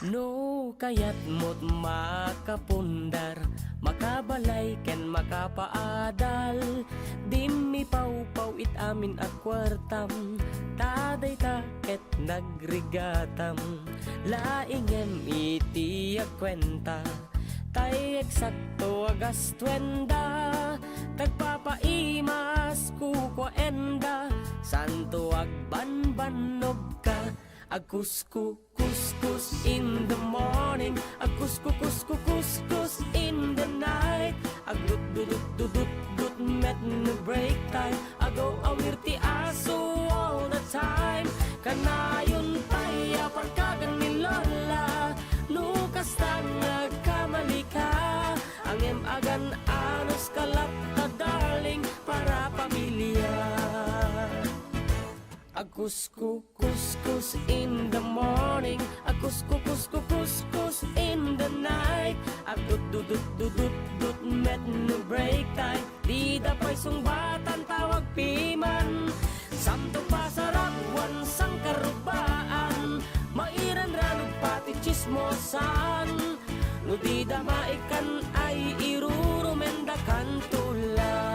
No kayat mo't makapundar, makabalay ken makapaadal. Dimmi pau-pau it amin at kwartam, taday ta ket nagrigatam. Laingem iti agkwenta, tay eksakto agas twenda. Tagpapaimas kukwa enda, santo agbanbanob ka. Agkuskus in the morning, agkuskus in the night. Agdut met no break time, agaw awirti aso all the time. Kanayon tayo pagkagan ni Lola, nukas tang nagkamali ka. Ang agan anos kalap na darling para pamilya. Agkuskus in the morning, agkuskus in the night. Agdut met no break time, di dapay sungbatan tawag piman. Samto pasarapwan sang karubaan, mairan ranong pati chismosan. No di damaikan ay irurumendakan tulang.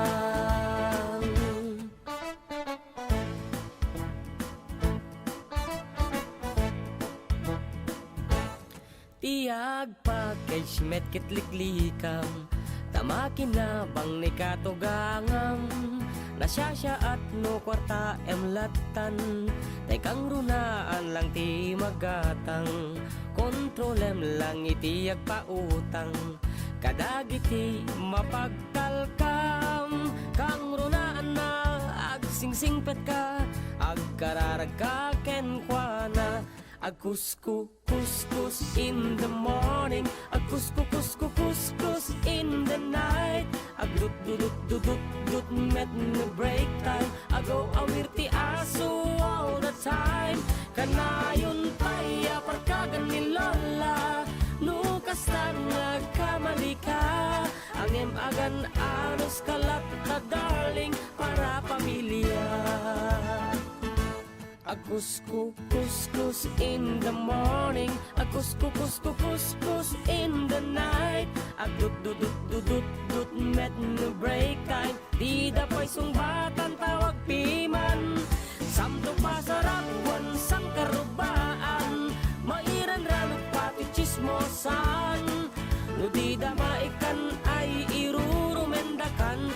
Tiag package met kitliklikam, tamakin na bang ni katugangam. Nasyasya at no kwarta emlatan, tay kang runaan lang ti magatang. Kontrolem lang iti agpautang, kadagiti mapagkalkam. Kang runaan na agsingsingpet ka, agkararag ka kenkwana. Agkuskus in the morning, agkuskus in the night. Agdut met no break time, agaw awirti aso all the time. Kanayon tayo pagkagan ni Lola, nukas na nagkamali ka. Ang agan anos kalat na darling para pamilya. Agkuskus in the morning, agkuskus in the night. Agdut met no break time, di dapay sungbatan tawag piman. Samto pasarapwan sang karubaan, mairan ranong pati chismosan. No di damaikan ay irurumendakan